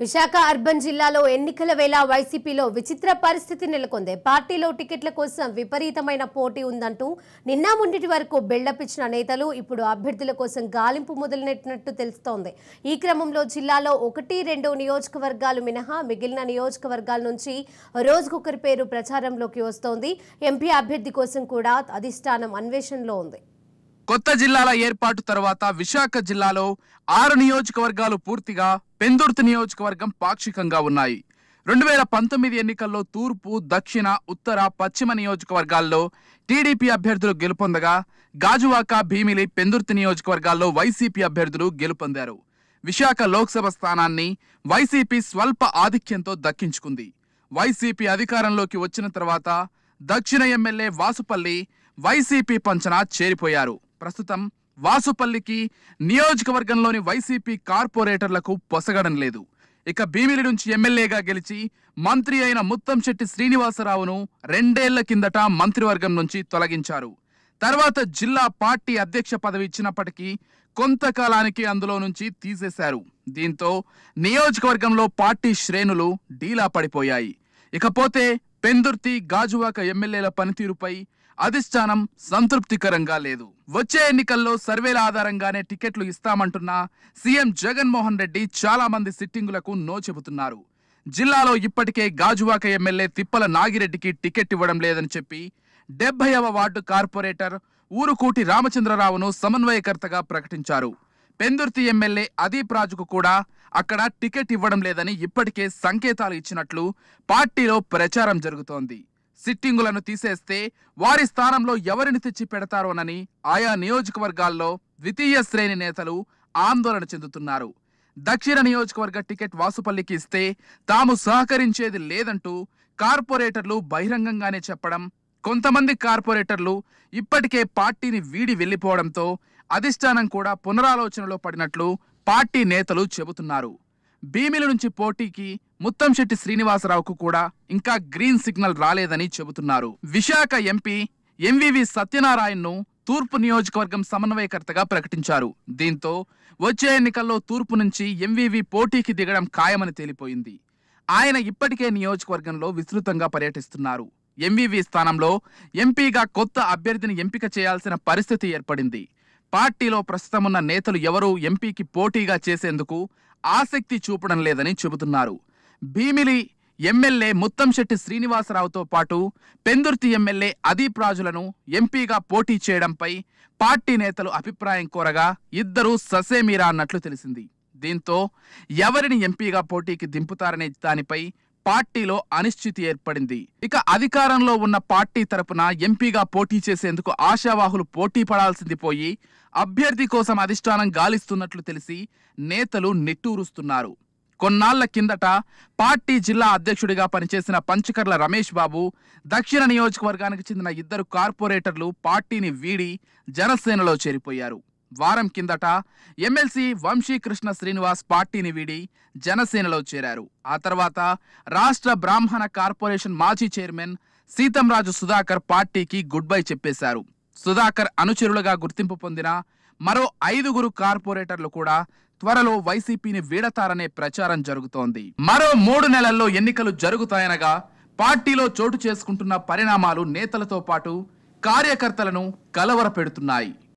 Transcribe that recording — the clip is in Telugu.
విశాఖ అర్బన్ జిల్లాలో ఎన్నికల వేళ వైసీపీలో విచిత్ర పరిస్థితి నెలకొంది. పార్టీలో టికెట్ల కోసం విపరీతమైన పోటీ ఉందంటూ నిన్న మొన్నటి వరకు బిల్డప్ ఇచ్చిన నేతలు ఇప్పుడు అభ్యర్థుల కోసం గాలింపు మొదలుపెట్టినట్టు తెలుస్తోంది. ఈ క్రమంలో జిల్లాలో 1-2 నియోజకవర్గాలు మినహా మిగిలిన నియోజకవర్గాల నుంచి రోజుకొకరి పేరు ప్రచారంలోకి వస్తోంది. ఎంపీ అభ్యర్థి కోసం కూడా అధిష్టానం అన్వేషణలో ఉంది. కొత్త జిల్లాల ఏర్పాటు తర్వాత విశాఖ జిల్లాలో 6 నియోజకవర్గాలు పూర్తిగా, పెందుర్తి నియోజకవర్గం పాక్షికంగా ఉన్నాయి. 2019 ఎన్నికల్లో తూర్పు, దక్షిణ, ఉత్తర, పశ్చిమ నియోజకవర్గాల్లో టీడీపీ అభ్యర్థులు గెలుపొందగా గాజువాక, భీమిలి, పెందుర్తి నియోజకవర్గాల్లో వైసీపీ అభ్యర్థులు గెలుపొందారు. విశాఖ లోక్సభ స్థానాన్ని వైసీపీ స్వల్ప ఆధిక్యంతో దక్కించుకుంది. వైసీపీ అధికారంలోకి వచ్చిన తర్వాత దక్షిణ ఎమ్మెల్యే వాసుపల్లి వైసీపీ పంచన చేరిపోయారు. ప్రస్తుతం వాసుపల్లికి నియోజకవర్గంలోని వైసీపీ కార్పొరేటర్లకు పొసగడం లేదు. ఇక భీమిలి నుంచి ఎమ్మెల్యేగా గెలిచి మంత్రి అయిన ముత్తంశెట్టి శ్రీనివాసరావును 2 ఏళ్ల కిందట మంత్రివర్గం నుంచి తొలగించారు. తర్వాత జిల్లా పార్టీ అధ్యక్ష పదవి ఇచ్చినప్పటికీ కొంతకాలానికి అందులో నుంచి తీసేశారు. దీంతో నియోజకవర్గంలో పార్టీ శ్రేణులు డీలా పడిపోయాయి. ఇకపోతే పెందుర్తి, గాజువాక ఎమ్మెల్యేల పనితీరుపై అధిష్టానం సంతృప్తికరంగా లేదు. వచ్చే ఎన్నికల్లో సర్వేల ఆధారంగానే టికెట్లు ఇస్తామంటున్న సీఎం జగన్మోహన్ రెడ్డి చాలా మంది సిట్టింగులకు నో చెబుతున్నారు. జిల్లాలో ఇప్పటికే గాజువాక ఎమ్మెల్యే తిప్పల నాగిరెడ్డికి టికెట్ ఇవ్వడం లేదని చెప్పి 70వ వార్డు కార్పొరేటర్ ఊరుకూటి రామచంద్రరావును సమన్వయకర్తగా ప్రకటించారు. పెందుర్తి ఎమ్మెల్యే అదీప్ రాజుకు కూడా అక్కడ టికెట్ ఇవ్వడం లేదని ఇప్పటికే సంకేతాలు ఇచ్చినట్లు పార్టీలో ప్రచారం జరుగుతోంది. సిట్టింగులను తీసేస్తే వారి స్థానంలో ఎవరిని తెచ్చి పెడతారోనని ఆయా నియోజకవర్గాల్లో ద్వితీయ శ్రేణి నేతలు ఆందోళన చెందుతున్నారు. దక్షిణ నియోజకవర్గ టికెట్ వాసుపల్లికి ఇస్తే తాము సహకరించేది లేదంటూ కార్పొరేటర్లు బహిరంగంగానే చెప్పడం, కొంతమంది కార్పొరేటర్లు ఇప్పటికే పార్టీని వీడి వెళ్లిపోవడంతో అధిష్టానం కూడా పునరాలోచనలో పడినట్లు పార్టీ నేతలు చెబుతున్నారు. భీమిలి నుంచి పోటీకి ముత్తంశెట్టి శ్రీనివాసరావుకు కూడా ఇంకా గ్రీన్ సిగ్నల్ రాలేదని చెబుతున్నారు. విశాఖ ఎంపీ ఎంవివి సత్యనారాయణను తూర్పు నియోజకవర్గం సమన్వయకర్తగా ప్రకటించారు. దీంతో వచ్చే ఎన్నికల్లో తూర్పు నుంచి ఎంవివి పోటీకి దిగడం ఖాయమని తేలిపోయింది. ఆయన ఇప్పటికే నియోజకవర్గంలో విస్తృతంగా పర్యటిస్తున్నారు. ఎంవివి స్థానంలో ఎంపీగా కొత్త అభ్యర్థిని ఎంపిక చేయాల్సిన పరిస్థితి ఏర్పడింది. పార్టీలో ప్రస్తుతమున్న నేతలు ఎవరూ ఎంపీకి పోటీగా చేసేందుకు ఆసక్తి చూపడం లేదని చెబుతున్నారు. భీమిలి ఎమ్మెల్యే ముత్తంశెట్టి శ్రీనివాసరావుతో పాటు పెందుర్తి ఎమ్మెల్యే అదీప్ రాజులను ఎంపీగా పోటీ చేయడంపై పార్టీ నేతలు అభిప్రాయం కోరగా ఇద్దరూ ససేమీరా అన్నట్లు తెలిసింది. దీంతో ఎవరిని ఎంపీగా పోటీకి దింపుతారనే దానిపై పార్టీలో అనిశ్చితి ఏర్పడింది. ఇక అధికారంలో ఉన్న పార్టీ తరపున ఎంపీగా పోటీ చేసేందుకు ఆశావాహులు పోటీ పడాల్సింది పోయి అభ్యర్థి కోసం అధిష్టానం గాలిస్తున్నట్లు తెలిసి నేతలు నిట్టూరుస్తున్నారు. కొన్నాళ్ల కిందట పార్టీ జిల్లా అధ్యక్షుడిగా పనిచేసిన పంచకర్ల రమేష్ బాబు, దక్షిణ నియోజకవర్గానికి చెందిన 2 కార్పొరేటర్లు పార్టీని వీడి జనసేనలో చేరిపోయారు. వారం కిందట ఎమ్మెల్సీ వంశీకృష్ణ శ్రీనివాస్ పార్టీని వీడి జనసేనలో చేరారు. ఆ తర్వాత రాష్ట్ర బ్రాహ్మణ కార్పొరేషన్ మాజీ చైర్మన్ సీతంరాజు సుధాకర్ పార్టీకి గుడ్ బై చెప్పేశారు. సుధాకర్ అనుచరులుగా గుర్తింపు పొందిన మరో 5 కార్పొరేటర్లు కూడా త్వరలో వైసీపీని వీడతారనే ప్రచారం జరుగుతోంది. మరో 3 నెలల్లో ఎన్నికలు జరుగుతాయనగా పార్టీలో చోటు చేసుకుంటున్న పరిణామాలు నేతలతో పాటు కార్యకర్తలను కలవరపెడుతున్నాయి.